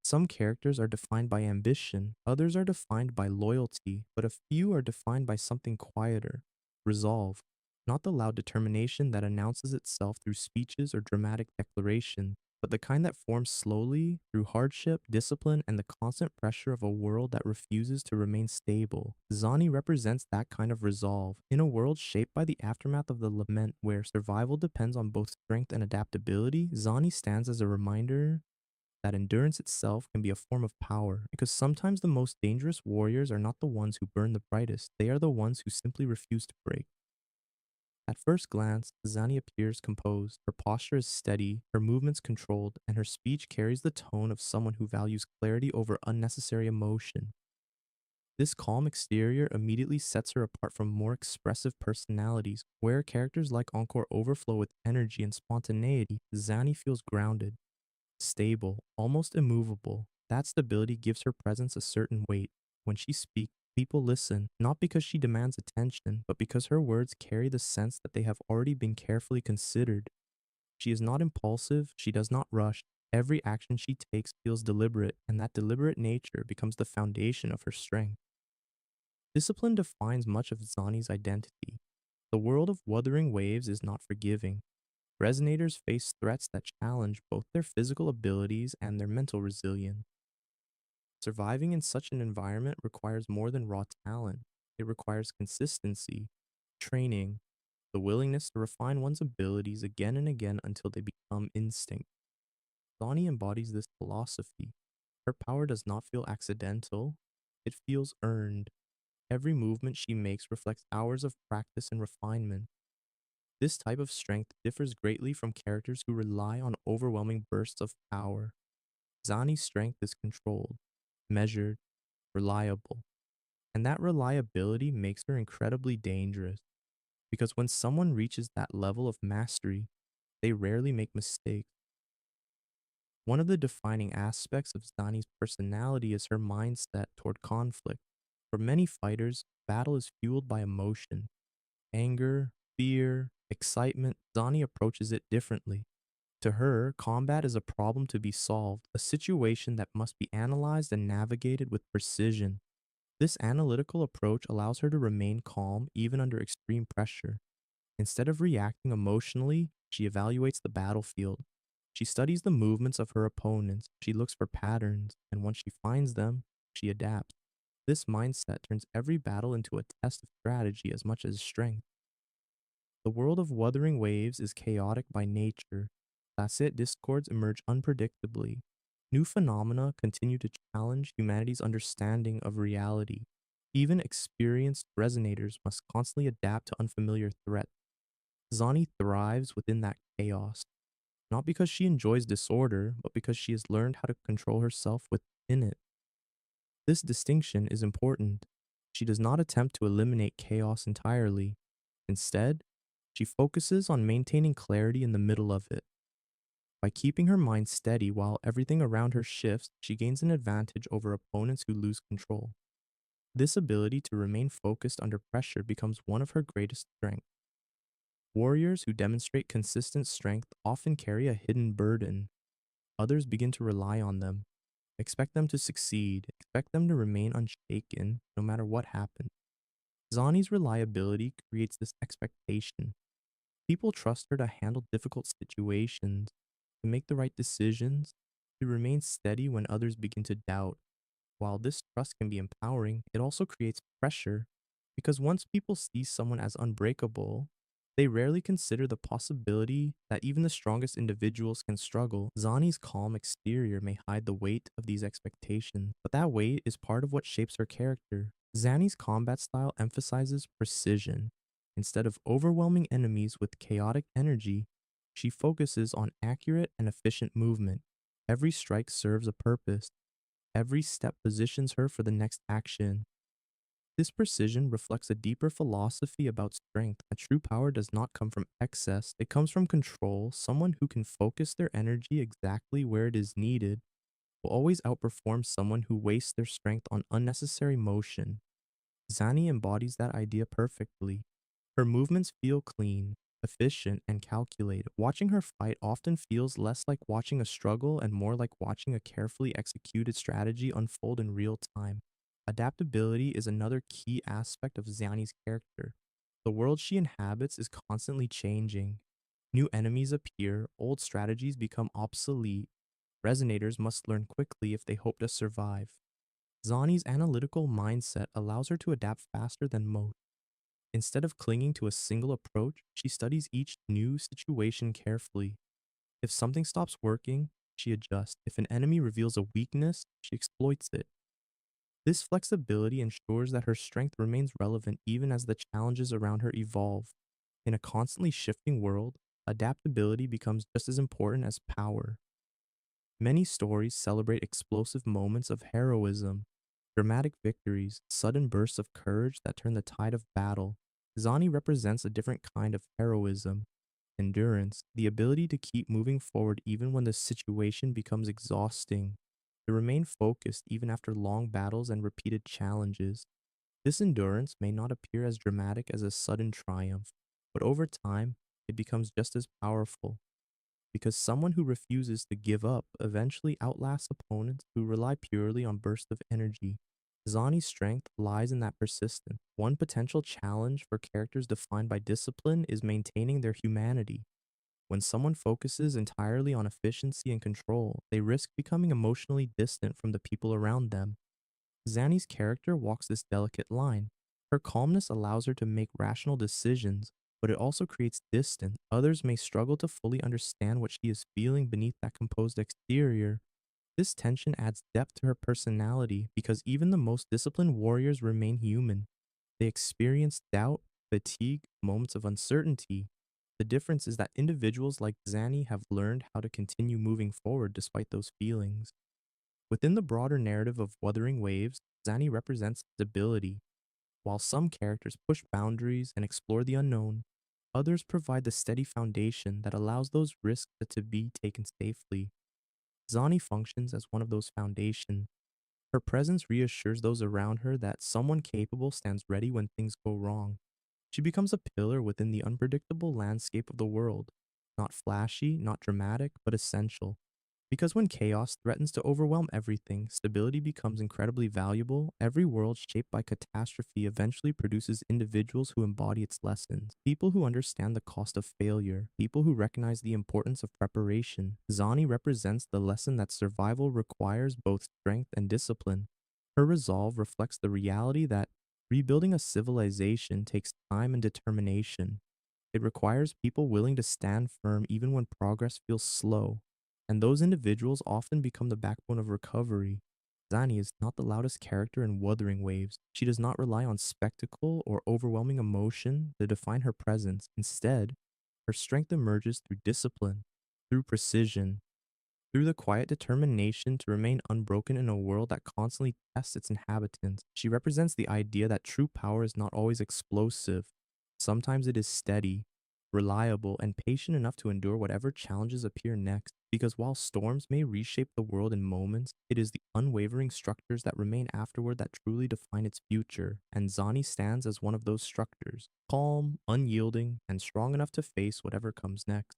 Some characters are defined by ambition, others are defined by loyalty, but a few are defined by something quieter, resolve, not the loud determination that announces itself through speeches or dramatic declarations, but the kind that forms slowly through hardship, discipline, and the constant pressure of a world that refuses to remain stable. Zani represents that kind of resolve. In a world shaped by the aftermath of the lament where survival depends on both strength and adaptability, Zani stands as a reminder that endurance itself can be a form of power, because sometimes the most dangerous warriors are not the ones who burn the brightest, they are the ones who simply refuse to break. At first glance, Zani appears composed, her posture is steady, her movements controlled, and her speech carries the tone of someone who values clarity over unnecessary emotion. This calm exterior immediately sets her apart from more expressive personalities, where characters like Encore overflow with energy and spontaneity. Zani feels grounded, stable, almost immovable. That stability gives her presence a certain weight. When she speaks, people listen, not because she demands attention, but because her words carry the sense that they have already been carefully considered. She is not impulsive, she does not rush. Every action she takes feels deliberate, and that deliberate nature becomes the foundation of her strength. Discipline defines much of Zani's identity. The world of Wuthering Waves is not forgiving. Resonators face threats that challenge both their physical abilities and their mental resilience. Surviving in such an environment requires more than raw talent. It requires consistency, training, the willingness to refine one's abilities again and again until they become instinct. Donnie embodies this philosophy. Her power does not feel accidental, it feels earned. Every movement she makes reflects hours of practice and refinement. This type of strength differs greatly from characters who rely on overwhelming bursts of power. Zani's strength is controlled, measured, reliable, and that reliability makes her incredibly dangerous because when someone reaches that level of mastery, they rarely make mistakes. One of the defining aspects of Zani's personality is her mindset toward conflict. For many fighters, battle is fueled by emotion, anger, fear, excitement. Zani approaches it differently. To her, combat is a problem to be solved, a situation that must be analyzed and navigated with precision. This analytical approach allows her to remain calm even under extreme pressure. Instead of reacting emotionally, she evaluates the battlefield. She studies the movements of her opponents, she looks for patterns, and once she finds them, she adapts. This mindset turns every battle into a test of strategy as much as strength. The world of Wuthering Waves is chaotic by nature. Facet discords emerge unpredictably. New phenomena continue to challenge humanity's understanding of reality. Even experienced resonators must constantly adapt to unfamiliar threats. Zani thrives within that chaos, not because she enjoys disorder, but because she has learned how to control herself within it. This distinction is important. She does not attempt to eliminate chaos entirely. Instead, she focuses on maintaining clarity in the middle of it. By keeping her mind steady while everything around her shifts, she gains an advantage over opponents who lose control. This ability to remain focused under pressure becomes one of her greatest strengths. Warriors who demonstrate consistent strength often carry a hidden burden. Others begin to rely on them, expect them to succeed, expect them to remain unshaken no matter what happens. Zani's reliability creates this expectation. People trust her to handle difficult situations, to make the right decisions, to remain steady when others begin to doubt. While this trust can be empowering, it also creates pressure because once people see someone as unbreakable, they rarely consider the possibility that even the strongest individuals can struggle. Zani's calm exterior may hide the weight of these expectations, but that weight is part of what shapes her character. Zani's combat style emphasizes precision. Instead of overwhelming enemies with chaotic energy, she focuses on accurate and efficient movement. Every strike serves a purpose. Every step positions her for the next action. This precision reflects a deeper philosophy about strength. A true power does not come from excess, it comes from control. Someone who can focus their energy exactly where it is needed will always outperform someone who wastes their strength on unnecessary motion. Zani embodies that idea perfectly. Her movements feel clean, efficient, and calculated. Watching her fight often feels less like watching a struggle and more like watching a carefully executed strategy unfold in real time. Adaptability is another key aspect of Zani's character. The world she inhabits is constantly changing. New enemies appear, old strategies become obsolete. Resonators must learn quickly if they hope to survive. Zani's analytical mindset allows her to adapt faster than most. Instead of clinging to a single approach, she studies each new situation carefully. If something stops working, she adjusts. If an enemy reveals a weakness, she exploits it. This flexibility ensures that her strength remains relevant even as the challenges around her evolve. In a constantly shifting world, adaptability becomes just as important as power. Many stories celebrate explosive moments of heroism, dramatic victories, sudden bursts of courage that turn the tide of battle. Zani represents a different kind of heroism, endurance, the ability to keep moving forward even when the situation becomes exhausting, to remain focused even after long battles and repeated challenges. This endurance may not appear as dramatic as a sudden triumph, but over time, it becomes just as powerful because someone who refuses to give up eventually outlasts opponents who rely purely on bursts of energy. Zani's strength lies in that persistence. One potential challenge for characters defined by discipline is maintaining their humanity. When someone focuses entirely on efficiency and control, they risk becoming emotionally distant from the people around them. Zani's character walks this delicate line. Her calmness allows her to make rational decisions, but it also creates distance. Others may struggle to fully understand what she is feeling beneath that composed exterior. This tension adds depth to her personality because even the most disciplined warriors remain human. They experience doubt, fatigue, moments of uncertainty. The difference is that individuals like Zani have learned how to continue moving forward despite those feelings. Within the broader narrative of Wuthering Waves, Zani represents stability. While some characters push boundaries and explore the unknown, others provide the steady foundation that allows those risks to be taken safely. Zani functions as one of those foundations. Her presence reassures those around her that someone capable stands ready when things go wrong. She becomes a pillar within the unpredictable landscape of the world, not flashy, not dramatic, but essential. Because when chaos threatens to overwhelm everything, stability becomes incredibly valuable. Every world shaped by catastrophe eventually produces individuals who embody its lessons. People who understand the cost of failure, people who recognize the importance of preparation. Zani represents the lesson that survival requires both strength and discipline. Her resolve reflects the reality that rebuilding a civilization takes time and determination. It requires people willing to stand firm even when progress feels slow, and those individuals often become the backbone of recovery. Zani is not the loudest character in Wuthering Waves. She does not rely on spectacle or overwhelming emotion to define her presence. Instead, her strength emerges through discipline, through precision, through the quiet determination to remain unbroken in a world that constantly tests its inhabitants. She represents the idea that true power is not always explosive. Sometimes it is steady, reliable, and patient enough to endure whatever challenges appear next. Because while storms may reshape the world in moments, it is the unwavering structures that remain afterward that truly define its future. And Zani stands as one of those structures, calm, unyielding, and strong enough to face whatever comes next.